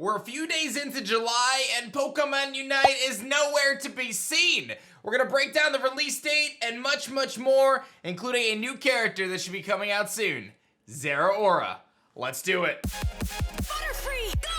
We're a few days into July and Pokemon Unite is nowhere to be seen. We're gonna break down the release date and much more, including a new character that should be coming out soon, Zeraora. Let's do it. Butterfree, go!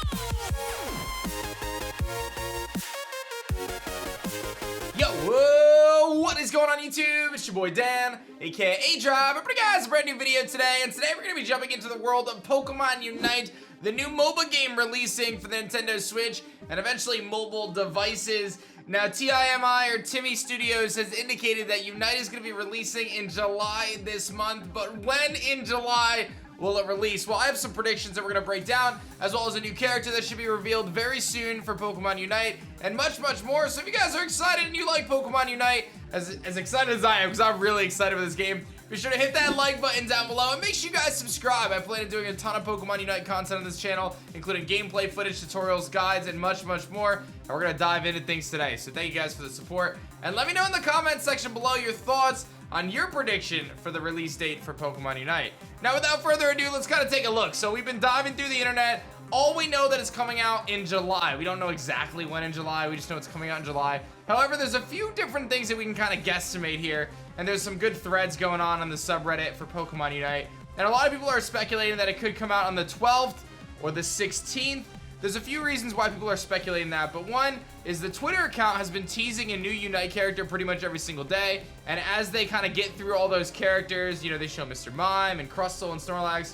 Yo, whoa, what is going on YouTube? It's your boy Dan, aka aDrive. I'm bringing you guys a brand new video today, and today we're gonna be jumping into the world of Pokemon Unite, the new MOBA game releasing for the Nintendo Switch and eventually mobile devices. Now, TIMI or Timmy Studios has indicated that Unite is going to be releasing in July this month, but when in July will it release? Well, I have some predictions that we're going to break down, as well as a new character that should be revealed very soon for Pokemon Unite, and much more. So if you guys are excited and you like Pokemon Unite, as excited as I am, because I'm really excited for this game, be sure to hit that like button down below and make sure you guys subscribe. I plan on doing a ton of Pokemon Unite content on this channel, including gameplay, footage, tutorials, guides, and much more. And we're gonna dive into things today. So thank you guys for the support. And let me know in the comment section below your thoughts on your prediction for the release date for Pokemon Unite. Now, without further ado, let's kind of take a look. So we've been diving through the internet. All we know that it's coming out in July. We don't know exactly when in July. We just know it's coming out in July. However, there's a few different things that we can kind of guesstimate here. And there's some good threads going on the subreddit for Pokemon Unite. And a lot of people are speculating that it could come out on the 12th or the 16th. There's a few reasons why people are speculating that, but one is the Twitter account has been teasing a new Unite character pretty much every single day, and as they kind of get through all those characters, you know, they show Mr. Mime and Crustle and Snorlax.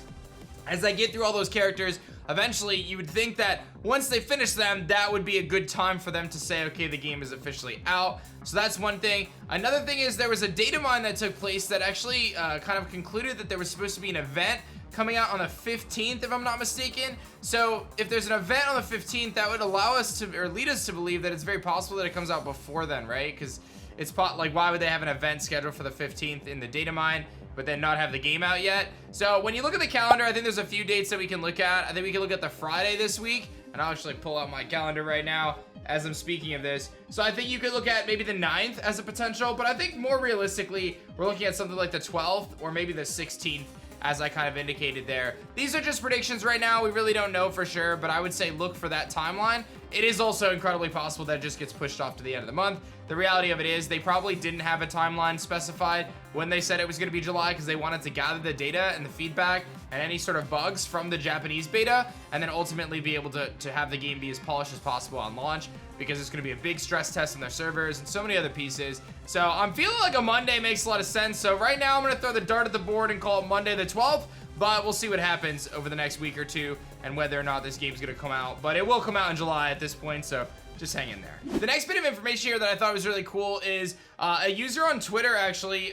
As they get through all those characters, eventually you would think that once they finish them, that would be a good time for them to say, okay, the game is officially out. So that's one thing. Another thing is there was a data mine that took place that actually kind of concluded that there was supposed to be an event coming out on the 15th, if I'm not mistaken. So if there's an event on the 15th, that would allow us to, or lead us to believe that it's very possible that it comes out before then, right? Because it's like, why would they have an event scheduled for the 15th in the data mine, but then not have the game out yet? So when you look at the calendar, I think there's a few dates that we can look at. I think we can look at the Friday this week, and I'll actually pull out my calendar right now as I'm speaking of this. So I think you could look at maybe the 9th as a potential, but I think more realistically, we're looking at something like the 12th or maybe the 16th, as I kind of indicated there. These are just predictions right now. We really don't know for sure, but I would say look for that timeline. It is also incredibly possible that it just gets pushed off to the end of the month. The reality of it is they probably didn't have a timeline specified when they said it was going to be July, because they wanted to gather the data and the feedback and any sort of bugs from the Japanese beta, and then ultimately be able to have the game be as polished as possible on launch, because it's going to be a big stress test on their servers and so many other pieces. So I'm feeling like a Monday makes a lot of sense. So right now I'm going to throw the dart at the board and call it Monday the 12th, but we'll see what happens over the next week or two and whether or not this game's going to come out. But it will come out in July at this point, so just hang in there. The next bit of information here that I thought was really cool is a user on Twitter, actually,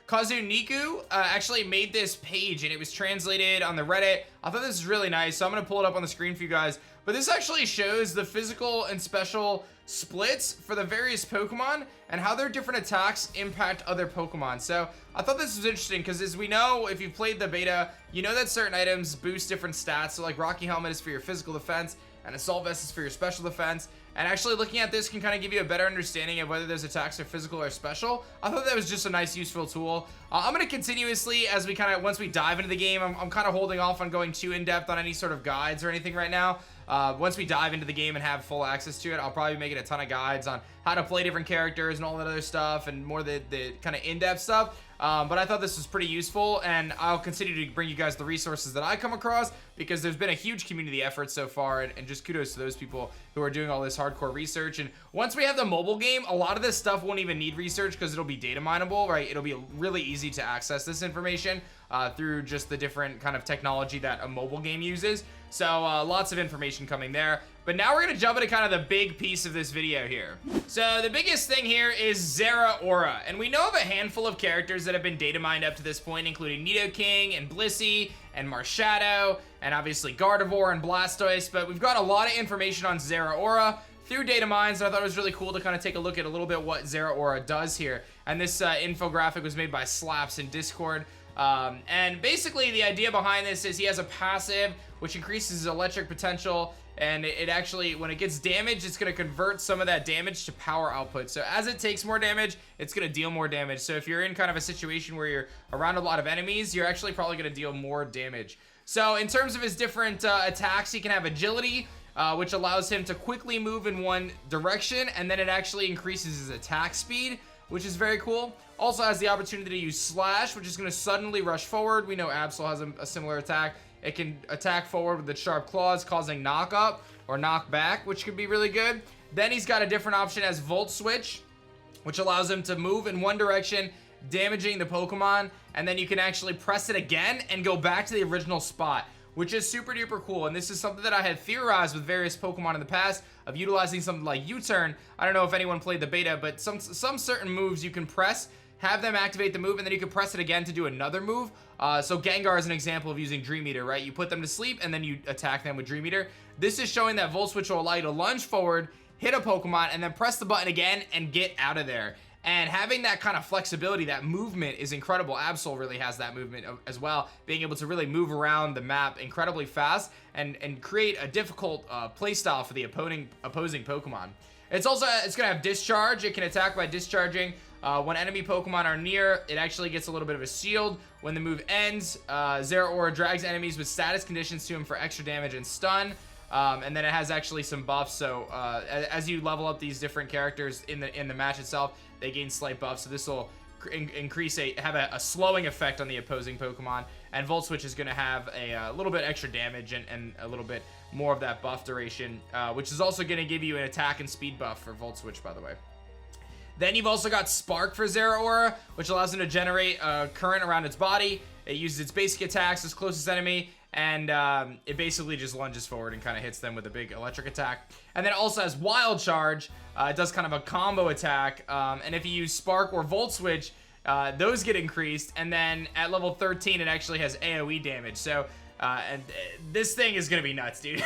Kazuniku, actually made this page, and it was translated on the Reddit. I thought this was really nice, so I'm going to pull it up on the screen for you guys. But this actually shows the physical and special splits for the various Pokemon and how their different attacks impact other Pokemon. So I thought this was interesting because, as we know, if you've played the beta, you know that certain items boost different stats. So like Rocky Helmet is for your physical defense and Assault Vest is for your special defense. And actually looking at this can kind of give you a better understanding of whether those attacks are physical or special. I thought that was just a nice, useful tool. I'm going to continuously, as we kind of, once we dive into the game, I'm kind of holding off on going too in-depth on any sort of guides or anything right now. Once we dive into the game and have full access to it, I'll probably be making a ton of guides on how to play different characters and all that other stuff, and more the kind of in-depth stuff. But I thought this was pretty useful, and I'll continue to bring you guys the resources that I come across, because there's been a huge community effort so far, and just kudos to those people who are doing all this hardcore research. And once we have the mobile game, a lot of this stuff won't even need research because it'll be data mineable, right? It'll be really easy to access this information through just the different kind of technology that a mobile game uses. So lots of information coming there. But now we're going to jump into kind of the big piece of this video here. So the biggest thing here is Zeraora. And we know of a handful of characters that have been data mined up to this point, including Nidoking and Blissey and Marshadow and obviously Gardevoir and Blastoise. But we've got a lot of information on Zeraora through data mines, and I thought it was really cool to kind of take a look at a little bit what Zeraora does here. And this infographic was made by Slaps in Discord. And basically the idea behind this is he has a passive which increases his electric potential, and it actually, when it gets damaged, it's going to convert some of that damage to power output. So as it takes more damage, it's going to deal more damage. So if you're in kind of a situation where you're around a lot of enemies, you're actually probably going to deal more damage. So in terms of his different attacks, he can have agility, which allows him to quickly move in one direction, and then it actually increases his attack speed, which is very cool. Also has the opportunity to use Slash, which is going to suddenly rush forward. We know Absol has a similar attack. It can attack forward with its sharp claws, causing knock up or knock back, which could be really good. Then he's got a different option as Volt Switch, which allows him to move in one direction, damaging the Pokemon, and then you can actually press it again and go back to the original spot, which is super duper cool. And this is something that I had theorized with various Pokemon in the past of utilizing something like U-Turn. I don't know if anyone played the beta, but some certain moves you can press, have them activate the move, and then you can press it again to do another move. So Gengar is an example of using Dream Eater, right? You put them to sleep and then you attack them with Dream Eater. This is showing that Volt Switch will allow you to lunge forward, hit a Pokemon, and then press the button again and get out of there. And having that kind of flexibility, that movement is incredible. Absol really has that movement as well, being able to really move around the map incredibly fast and create a difficult playstyle for the opposing Pokemon. It's gonna have Discharge. It can attack by discharging. When enemy Pokemon are near, it actually gets a little bit of a shield. When the move ends, Zeraora drags enemies with status conditions to him for extra damage and stun. And then it has actually some buffs. So as you level up these different characters in the match itself, they gain slight buffs. So this will have a slowing effect on the opposing Pokemon. And Volt Switch is going to have a little bit extra damage and a little bit more of that buff duration, which is also going to give you an attack and speed buff for Volt Switch, by the way. Then you've also got Spark for Zeraora, which allows him to generate current around its body. It uses its basic attacks, its closest enemy, and it basically just lunges forward and kind of hits them with a big electric attack. And then it also has Wild Charge. It does kind of a combo attack, and if you use Spark or Volt Switch, those get increased, and then at level 13 it actually has AoE damage. So this thing is gonna be nuts, dude.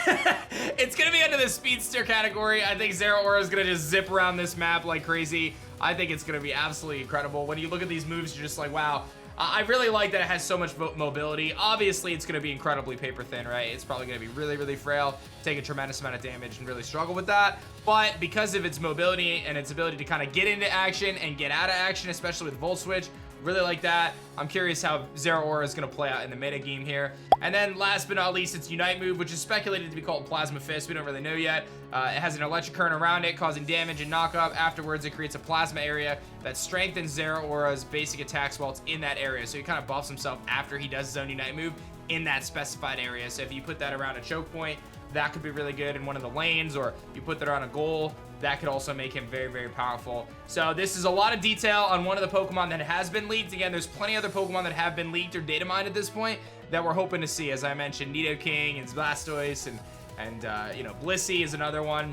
It's gonna be under the Speedster category. I think Zeraora is gonna just zip around this map like crazy. I think it's gonna be absolutely incredible. When you look at these moves, you're just like, wow. I really like that it has so much mobility. Obviously, it's going to be incredibly paper thin, right? It's probably going to be really, really frail, take a tremendous amount of damage, and really struggle with that. But because of its mobility and its ability to kind of get into action and get out of action, especially with Volt Switch, really like that. I'm curious how Zeraora is going to play out in the meta game here. And then last but not least, its Unite move, which is speculated to be called Plasma Fist. We don't really know yet. It has an electric current around it, causing damage and knock-up. Afterwards, it creates a plasma area that strengthens Zeraora's basic attacks while it's in that area. So he kind of buffs himself after he does his own Unite move in that specified area. So if you put that around a choke point, that could be really good in one of the lanes, or you put that on a goal, that could also make him very, very powerful. So this is a lot of detail on one of the Pokemon that has been leaked. Again, there's plenty of other Pokemon that have been leaked or data mined at this point that we're hoping to see. As I mentioned, Nidoking and Blastoise and you know, Blissey is another one.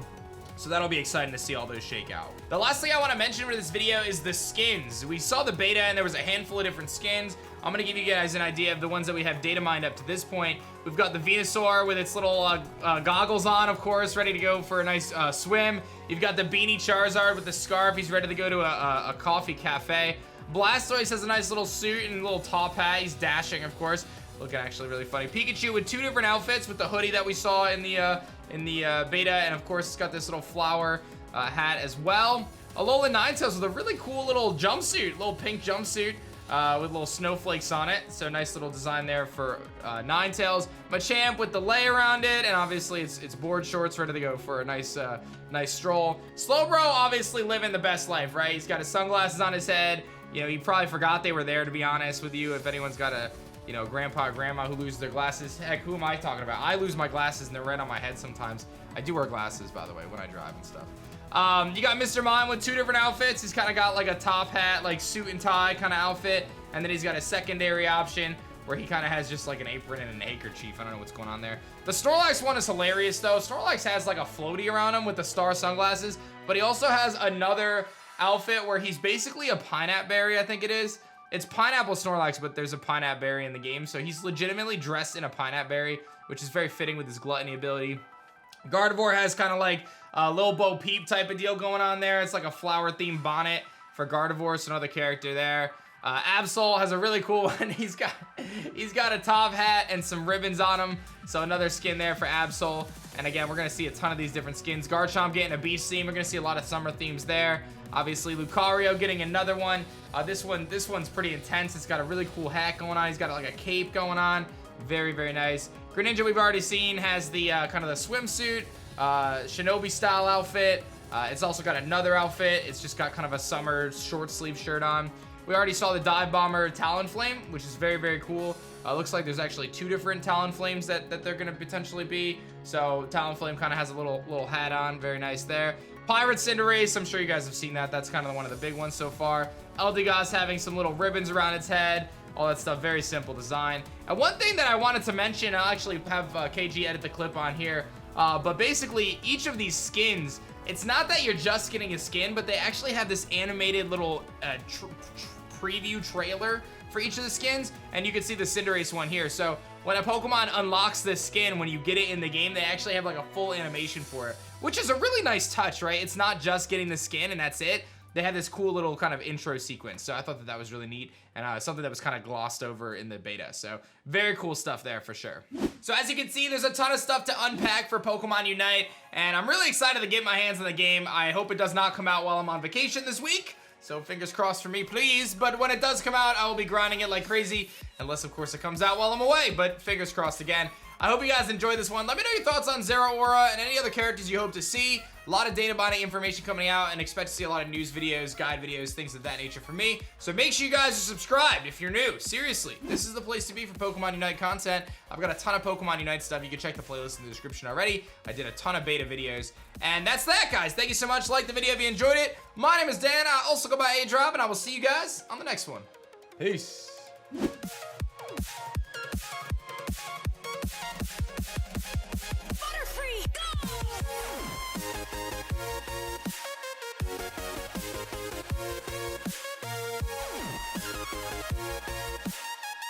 So that'll be exciting to see all those shake out. The last thing I want to mention for this video is the skins. We saw the beta and there was a handful of different skins. I'm going to give you guys an idea of the ones that we have data mined up to this point. We've got the Venusaur with its little goggles on, of course, ready to go for a nice swim. You've got the Beanie Charizard with the scarf. He's ready to go to a coffee cafe. Blastoise has a nice little suit and a little top hat. He's dashing, of course. Looking actually really funny. Pikachu with 2 different outfits with the hoodie that we saw in the beta, and of course it's got this little flower hat as well. Alola Ninetales with a really cool little jumpsuit, little pink jumpsuit with little snowflakes on it. So nice little design there for Ninetales. Machamp with the lei around it, and obviously it's board shorts ready to go for a nice nice stroll. Slowbro obviously living the best life, right? He's got his sunglasses on his head. You know, he probably forgot they were there, to be honest with you. If anyone's got a you know, grandpa or grandma who loses their glasses. Heck, who am I talking about? I lose my glasses and they're right on my head sometimes. I do wear glasses, by the way, when I drive and stuff. You got Mr. Mime with 2 different outfits. He's kind of got like a top hat, like suit and tie kind of outfit. And then he's got a secondary option where he kind of has just like an apron and an handkerchief. I don't know what's going on there. The Snorlax one is hilarious though. Snorlax has like a floaty around him with the star sunglasses, but he also has another outfit where he's basically a pineapple berry, I think it is. It's Pineapple Snorlax, but there's a pineapple berry in the game, so he's legitimately dressed in a pineapple berry, which is very fitting with his gluttony ability. Gardevoir has kind of like a Lil Bo Peep type of deal going on there. It's like a flower-themed bonnet for Gardevoir, so another character there. Absol has a really cool one. He's got a top hat and some ribbons on him, so another skin there for Absol. And again, we're gonna see a ton of these different skins. Garchomp getting a beach theme. We're gonna see a lot of summer themes there. Obviously, Lucario getting another one. This one's pretty intense. It's got a really cool hat going on. He's got like a cape going on. Very, very nice. Greninja we've already seen has the kind of the swimsuit. Shinobi style outfit. It's also got another outfit. It's just got kind of a summer short sleeve shirt on. We already saw the Dive Bomber Talonflame, which is very, very cool. Looks like there's actually 2 different Talonflames that they're gonna potentially be. So Talonflame kind of has a little hat on, very nice there. Pirate Cinderace, I'm sure you guys have seen that. That's kind of one of the big ones so far. Eldegoss having some little ribbons around its head. All that stuff, very simple design. And one thing that I wanted to mention, I'll actually have KG edit the clip on here, but basically each of these skins, it's not that you're just getting a skin, but they actually have this animated little preview trailer for each of the skins, and you can see the Cinderace one here. So when a Pokemon unlocks this skin, when you get it in the game, they actually have like a full animation for it, which is a really nice touch, right? It's not just getting the skin and that's it. They had this cool little kind of intro sequence, so I thought that was really neat, and something that was kind of glossed over in the beta, so very cool stuff there for sure. So as you can see, there's a ton of stuff to unpack for Pokemon Unite, and I'm really excited to get my hands on the game. I hope it does not come out while I'm on vacation this week, so fingers crossed for me, please. But when it does come out, I will be grinding it like crazy, unless of course it comes out while I'm away, but fingers crossed again. I hope you guys enjoyed this one. Let me know your thoughts on Zeraora and any other characters you hope to see. A lot of data mining information coming out, and expect to see a lot of news videos, guide videos, things of that nature from me. So make sure you guys are subscribed if you're new. Seriously, this is the place to be for Pokemon Unite content. I've got a ton of Pokemon Unite stuff. You can check the playlist in the description already. I did a ton of beta videos. And that's that, guys. Thank you so much. Like the video if you enjoyed it. My name is Dan. I also go by aDrive, and I will see you guys on the next one. Peace.